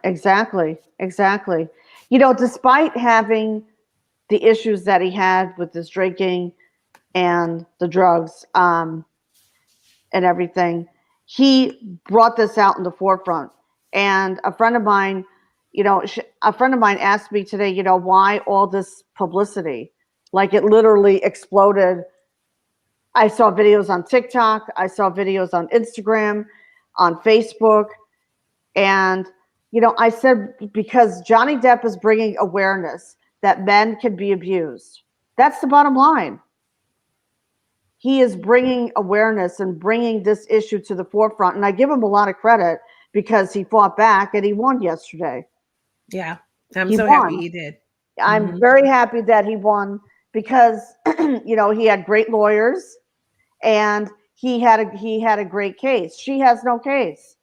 Exactly. Exactly. You know, despite having the issues that he had with his drinking and the drugs, and everything, he brought this out in the forefront. And a friend of mine, a friend of mine asked me today, why all this publicity? Like it literally exploded. I saw videos on TikTok, I saw videos on Instagram, on Facebook, and I said because Johnny Depp is bringing awareness that men can be abused. That's the bottom line. He is bringing awareness and bringing this issue to the forefront. And I give him a lot of credit because he fought back and he won yesterday. Yeah. I'm He so happy won. he did. I'm Hmm. very happy that he won because, he had great lawyers and he had a great case. She has no case.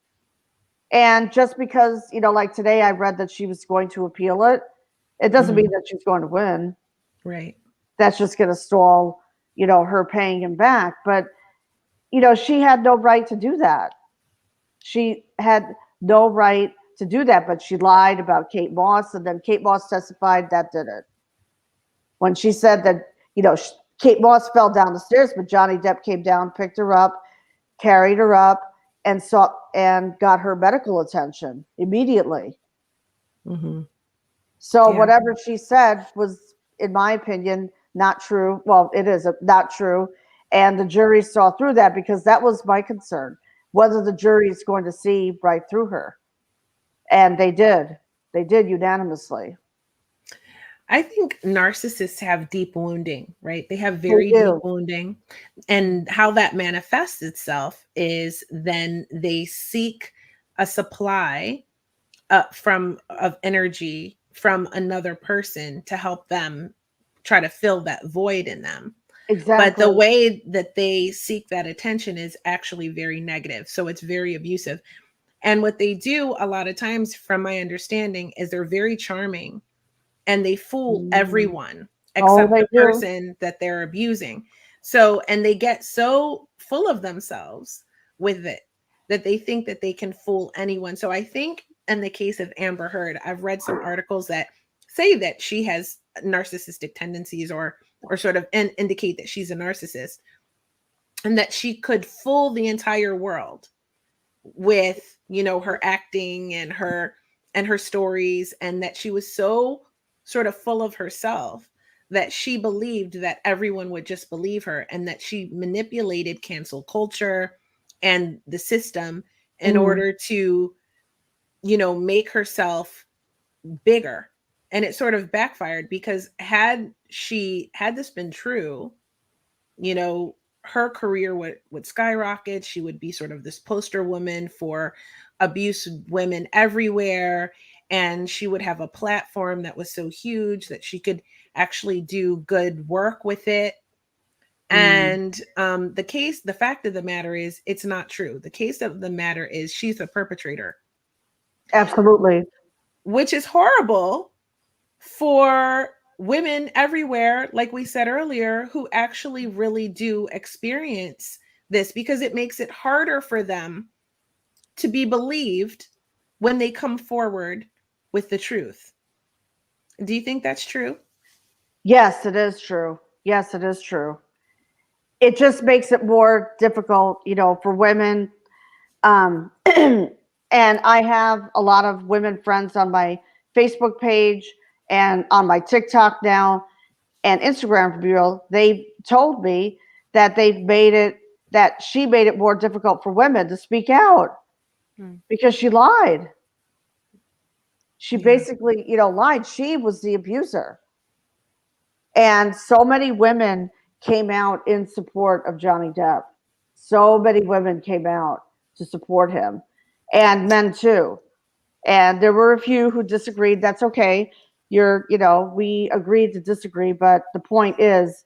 And just because, like today I read that she was going to appeal it, it doesn't mean Hmm. that she's going to win. Right. That's just going to stall, her paying him back. But, she had no right to do that. She had no right to do that, but she lied about Kate Moss, and then Kate Moss testified that did it. When she said that, Kate Moss fell down the stairs, but Johnny Depp came down, picked her up, carried her up, and got her medical attention immediately. Hmm. So Yeah. whatever she said was, in my opinion, not true. Well, it is not true, and the jury saw through that because that was my concern, whether the jury is going to see right through her. And they did. They did unanimously. I think narcissists have deep wounding, right? They have They very deep do. wounding. And how that manifests itself is then they seek a supply from of energy from another person to help them try to fill that void in them. But the Exactly. way that they seek that attention is actually very negative. So it's very abusive. And what they do a lot of times, from my understanding, is they're very charming and they fool Mm. everyone Oh, except they the do. person that they're abusing. So, and they get so full of themselves with it that they think that they can fool anyone. So, I think in the case of Amber Heard, I've read some articles that say that she has narcissistic tendencies or sort of indicate that she's a narcissist and that she could fool the entire world with her acting and her stories, and that she was so sort of full of herself that she believed that everyone would just believe her, and that she manipulated cancel culture and the system in Mm. order to make herself bigger. And it sort of backfired because had this been true, you know, her career would skyrocket. She would be sort of this poster woman for abuse women everywhere. And she would have a platform that was so huge that she could actually do good work with it. Mm. And the fact of the matter is, it's not true. The case of the matter is, she's a perpetrator, Absolutely. which is horrible for women everywhere, like we said earlier, who actually really do experience this, because it makes it harder for them to be believed when they come forward with the truth. Do you think that's true? Yes, it is true. Yes, it is true. It just makes it more difficult, for women. And I have a lot of women friends on my Facebook page and on my TikTok now and Instagram reel. They told me that she made it more difficult for women to speak out Hmm. because she lied. She Yeah. basically, lied. She was the abuser. And so many women came out in support of Johnny Depp. So many women came out to support him, and men too. And there were a few who disagreed. That's okay. We agreed to disagree, but the point is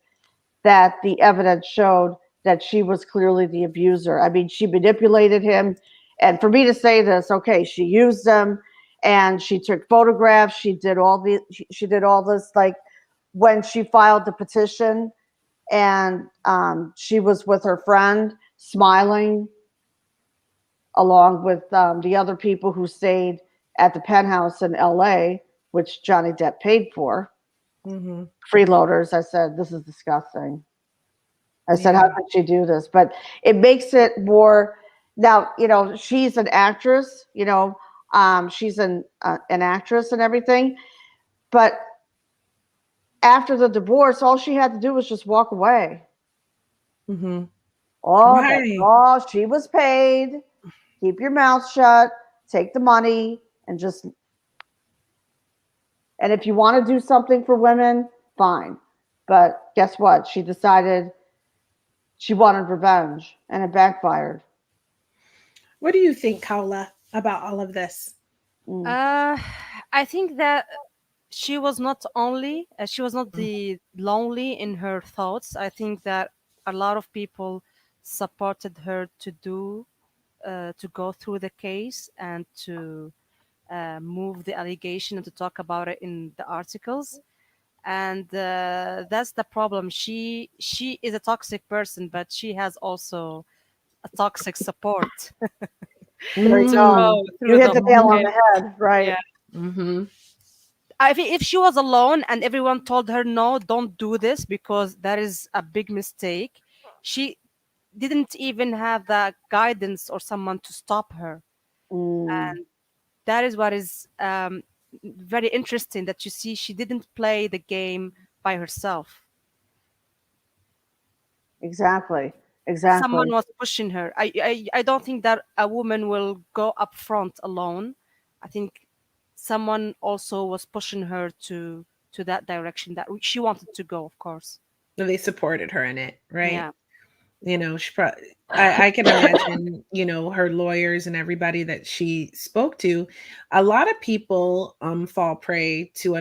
that the evidence showed that she was clearly the abuser. I mean, she manipulated him. And for me to say this, okay, she used them and she took photographs. She did all this, like when she filed the petition, and she was with her friend smiling along with the other people who stayed, at the penthouse in LA, which Johnny Depp paid for, Mm-hmm. freeloaders. I said, this is disgusting. I said, how Yeah. could she do this? But it makes it more now, she's an actress, she's an actress and everything. But after the divorce, all she had to do was just walk away. Mm-hmm. Oh, that's Why? all she was paid. Keep your mouth shut, take the money, and just, and if you want to do something for women, fine. But guess what? She decided she wanted revenge, and it backfired. What do you think, Kaula, about all of this? Mm, Uh, I think that she was not Mm. the lonely in her thoughts. I think that a lot of people supported her to go through the case and to move the allegation and to talk about it in the articles. And that's the problem. She is a toxic person, but she has also a toxic support there you to go. Mm. go You through hit the the whole nail on Mm-hmm. the case. head, right? Yeah. Mm-hmm. I think if she was alone and everyone told her no, don't do this because that is a big mistake, she didn't even have the guidance or someone to stop her. Mm, And that is what is very interesting, that you see she didn't play the game by herself. exactly. Someone Exactly. was pushing her. I don't think that a woman will go up front alone. I think someone also was pushing her to that direction that she wanted to go, of course. They supported her in it, right? Yeah. I can imagine, her lawyers and everybody that she spoke to. A lot of people fall prey to a